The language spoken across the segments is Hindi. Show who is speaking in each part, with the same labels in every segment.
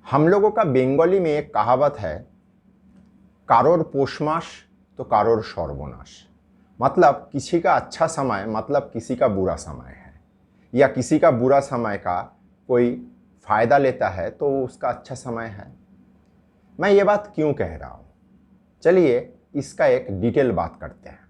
Speaker 1: हम लोगों का बंगाली में एक कहावत है, कारोर पोष मास तो कारोर सर्वनाश। मतलब किसी का अच्छा समय मतलब किसी का बुरा समय है, या किसी का बुरा समय का कोई फ़ायदा लेता है तो उसका अच्छा समय है। मैं ये बात क्यों कह रहा हूँ, चलिए इसका एक डिटेल बात करते हैं।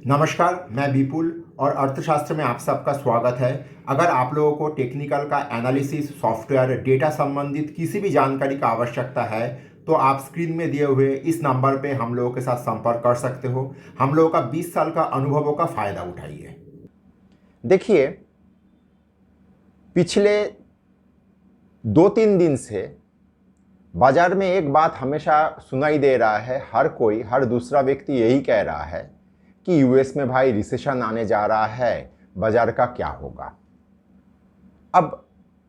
Speaker 1: नमस्कार, मैं विपुल और अर्थशास्त्र में आप सबका स्वागत है। अगर आप लोगों को टेक्निकल का एनालिसिस, सॉफ्टवेयर, डेटा संबंधित किसी भी जानकारी का आवश्यकता है तो आप स्क्रीन में दिए हुए इस नंबर पे हम लोगों के साथ संपर्क कर सकते हो। हम लोगों का 20 साल का अनुभवों का फ़ायदा उठाइए। देखिए, पिछले 2-3 दिन से बाजार में एक बात हमेशा सुनाई दे रहा है, हर दूसरा व्यक्ति यही कह रहा है कि यूएस में भाई रिसेशन आने जा रहा है, बाजार का क्या होगा। अब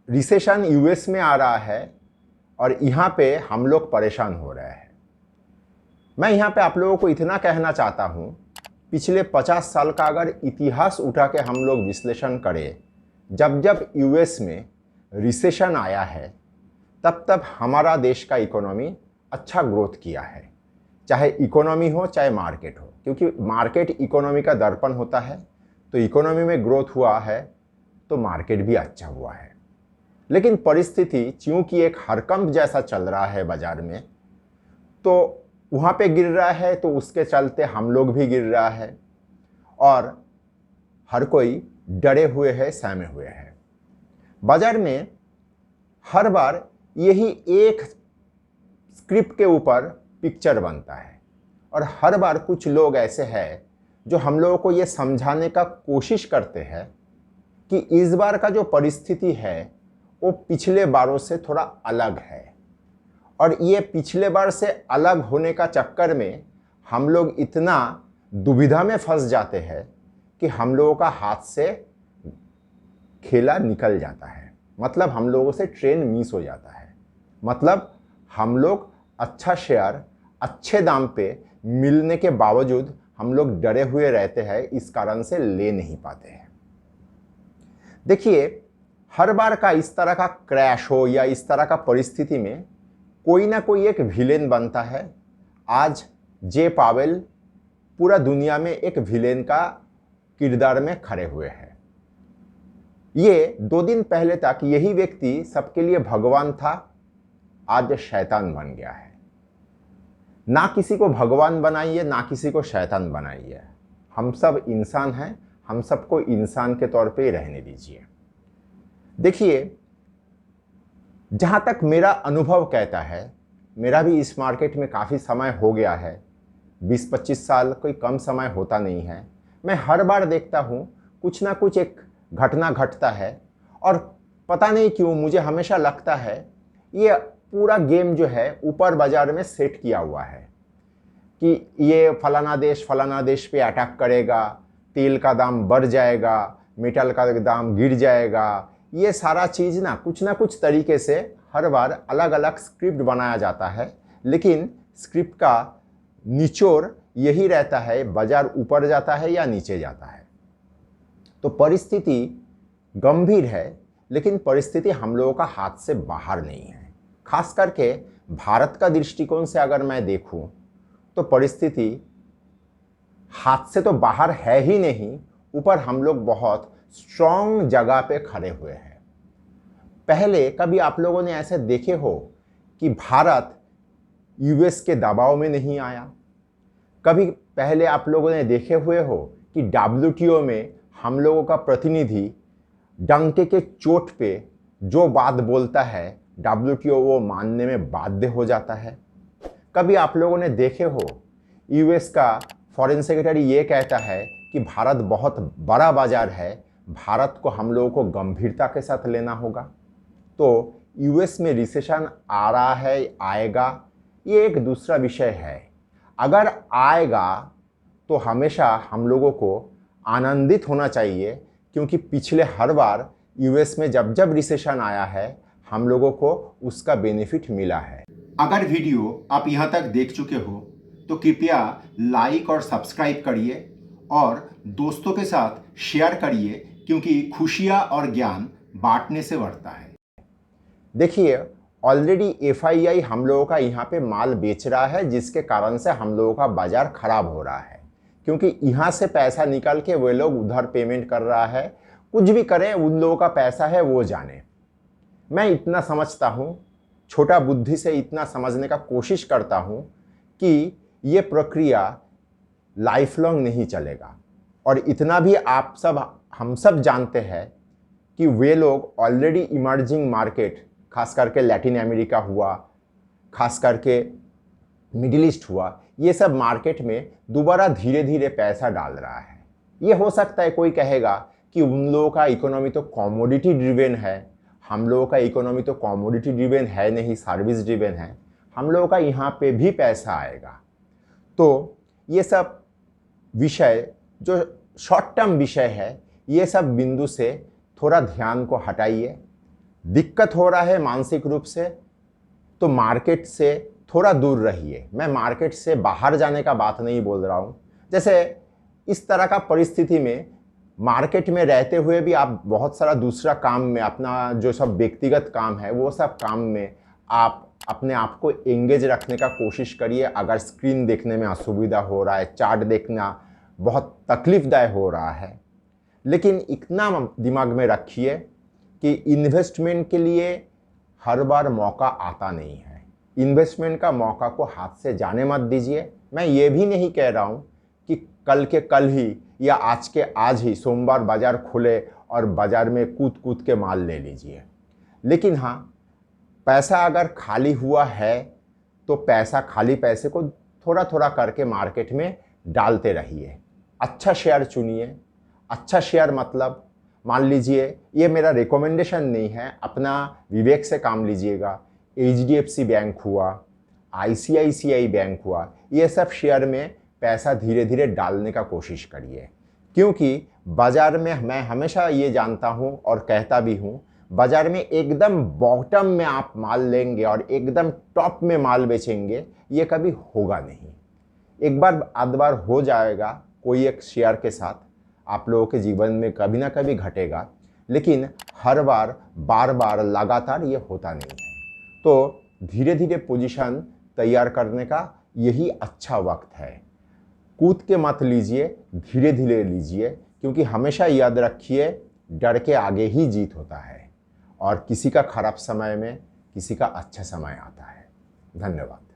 Speaker 1: रिसेशन यूएस में आ रहा है और यहाँ पे हम लोग परेशान हो रहे हैं। मैं यहाँ पे आप लोगों को इतना कहना चाहता हूँ, पिछले 50 साल का अगर इतिहास उठा के हम लोग विश्लेषण करें, जब जब यूएस में रिसेशन आया है तब तब हमारा देश का इकोनॉमी अच्छा ग्रोथ किया है, चाहे इकोनॉमी हो चाहे मार्केट हो, क्योंकि मार्केट इकोनॉमी का दर्पण होता है। तो इकोनॉमी में ग्रोथ हुआ है तो मार्केट भी अच्छा हुआ है। लेकिन परिस्थिति चूंकि एक हरकंप जैसा चल रहा है बाजार में, तो वहाँ पे गिर रहा है तो उसके चलते हम लोग भी गिर रहा है और हर कोई डरे हुए है, सहमे हुए है। बाजार में हर बार यही एक स्क्रिप्ट के ऊपर पिक्चर बनता है और हर बार कुछ लोग ऐसे हैं जो हम लोगों को ये समझाने का कोशिश करते हैं कि इस बार का जो परिस्थिति है वो पिछले बारों से थोड़ा अलग है, और ये पिछले बार से अलग होने का चक्कर में हम लोग इतना दुविधा में फंस जाते हैं कि हम लोगों का हाथ से खेला निकल जाता है। मतलब हम लोगों से ट्रेन मिस हो जाता है। मतलब हम लोग अच्छा शेयर अच्छे दाम पे मिलने के बावजूद हम लोग डरे हुए रहते हैं, इस कारण से ले नहीं पाते हैं। देखिए, हर बार का इस तरह का क्रैश हो या इस तरह का परिस्थिति में कोई ना कोई एक विलेन बनता है। आज जे पावेल पूरा दुनिया में एक विलेन का किरदार में खड़े हुए हैं। ये 2 दिन पहले तक यही व्यक्ति सबके लिए भगवान था, आज शैतान बन गया है। ना किसी को भगवान बनाइए, ना किसी को शैतान बनाइए। हम सब इंसान हैं, हम सबको इंसान के तौर पे ही रहने दीजिए। देखिए, जहाँ तक मेरा अनुभव कहता है, मेरा भी इस मार्केट में काफ़ी समय हो गया है। 20-25 साल कोई कम समय होता नहीं है। मैं हर बार देखता हूँ कुछ ना कुछ एक घटना घटता है और पता नहीं क्यों मुझे हमेशा लगता है ये पूरा गेम जो है ऊपर बाजार में सेट किया हुआ है कि ये फलाना देश पे अटैक करेगा, तेल का दाम बढ़ जाएगा, मेटल का दाम गिर जाएगा। ये सारा चीज़ ना कुछ तरीके से हर बार अलग अलग स्क्रिप्ट बनाया जाता है, लेकिन स्क्रिप्ट का निचोड़ यही रहता है, बाजार ऊपर जाता है या नीचे जाता है। तो परिस्थिति गंभीर है, लेकिन परिस्थिति हम लोगों का हाथ से बाहर नहीं है। खास करके भारत का दृष्टिकोण से अगर मैं देखूं तो परिस्थिति हाथ से तो बाहर है ही नहीं, ऊपर हम लोग बहुत स्ट्रॉन्ग जगह पे खड़े हुए हैं। पहले कभी आप लोगों ने ऐसे देखे हो कि भारत यूएस के दबाव में नहीं आया? कभी पहले आप लोगों ने देखे हुए हो कि डब्ल्यूटीओ में हम लोगों का प्रतिनिधि डंके के चोट पे जो बात बोलता है, डब्ल्यूटीओ वो मानने में बाध्य हो जाता है? कभी आप लोगों ने देखे हो यूएस का फॉरेन सेक्रेटरी ये कहता है कि भारत बहुत बड़ा बाजार है, भारत को हम लोगों को गंभीरता के साथ लेना होगा? तो यूएस में रिसेशन आ रहा है, आएगा, ये एक दूसरा विषय है। अगर आएगा तो हमेशा हम लोगों को आनंदित होना चाहिए, क्योंकि पिछले हर बार यूएस में जब जब रिसेशन आया है हम लोगों को उसका बेनिफिट मिला है। अगर वीडियो आप यहाँ तक देख चुके हो तो कृपया लाइक और सब्सक्राइब करिए और दोस्तों के साथ शेयर करिए, क्योंकि खुशियां और ज्ञान बांटने से बढ़ता है। देखिए, ऑलरेडी एफआईआई हम लोगों का यहाँ पे माल बेच रहा है, जिसके कारण से हम लोगों का बाजार खराब हो रहा है, क्योंकि यहाँ से पैसा निकल के वे लोग उधर पेमेंट कर रहा है। कुछ भी करें, उन लोगों का पैसा है, वो जाने। मैं इतना समझता हूँ, छोटा बुद्धि से इतना समझने का कोशिश करता हूँ कि ये प्रक्रिया लाइफ लॉन्ग नहीं चलेगा। और इतना भी हम सब जानते हैं कि वे लोग ऑलरेडी इमर्जिंग मार्केट, खास करके लैटिन अमेरिका हुआ, खास करके मिडिल ईस्ट हुआ, ये सब मार्केट में दोबारा धीरे धीरे पैसा डाल रहा है। ये हो सकता है कोई कहेगा कि उन लोगों का इकोनॉमी तो कमोडिटी ड्रिवेन है, हम लोगों का इकोनॉमी तो कमोडिटी ड्रिवेन है नहीं, सर्विस ड्रिवेन है, हम लोगों का यहाँ पे भी पैसा आएगा। तो ये सब विषय जो शॉर्ट टर्म विषय है, ये सब बिंदु से थोड़ा ध्यान को हटाइए। दिक्कत हो रहा है मानसिक रूप से, तो मार्केट से थोड़ा दूर रहिए। मैं मार्केट से बाहर जाने का बात नहीं बोल रहा हूँ। जैसे इस तरह का परिस्थिति में मार्केट में रहते हुए भी आप बहुत सारा दूसरा काम में, अपना जो सब व्यक्तिगत काम है, वो सब काम में आप अपने आप को एंगेज रखने का कोशिश करिए। अगर स्क्रीन देखने में असुविधा हो रहा है, चार्ट देखना बहुत तकलीफदायक हो रहा है, लेकिन इतना दिमाग में रखिए कि इन्वेस्टमेंट के लिए हर बार मौका आता नहीं है। इन्वेस्टमेंट का मौका को हाथ से जाने मत दीजिए। मैं ये भी नहीं कह रहा हूँ कि कल के कल ही या आज के आज ही सोमवार बाज़ार खुले और बाज़ार में कूद कूद के माल ले लीजिए। लेकिन हाँ, पैसा अगर खाली हुआ है तो खाली पैसे को थोड़ा थोड़ा करके मार्केट में डालते रहिए। अच्छा शेयर चुनिए। अच्छा शेयर मतलब, मान लीजिए, ये मेरा रिकमेंडेशन नहीं है, अपना विवेक से काम लीजिएगा। एचडीएफसी बैंक हुआ, आईसीआईसीआई बैंक हुआ, ये सब शेयर में पैसा धीरे धीरे डालने का कोशिश करिए। क्योंकि बाज़ार में मैं हमेशा ये जानता हूँ और कहता भी हूँ, बाज़ार में एकदम बॉटम में आप माल लेंगे और एकदम टॉप में माल बेचेंगे, ये कभी होगा नहीं। एक बार आध बार हो जाएगा कोई एक शेयर के साथ, आप लोगों के जीवन में कभी ना कभी घटेगा, लेकिन हर बार बार बार लगातार ये होता नहीं है। तो धीरे धीरे पोजीशन तैयार करने का यही अच्छा वक्त है। कूद के मत लीजिए, धीरे धीरे लीजिए, क्योंकि हमेशा याद रखिए, डर के आगे ही जीत होता है और किसी का खराब समय में किसी का अच्छा समय आता है। धन्यवाद।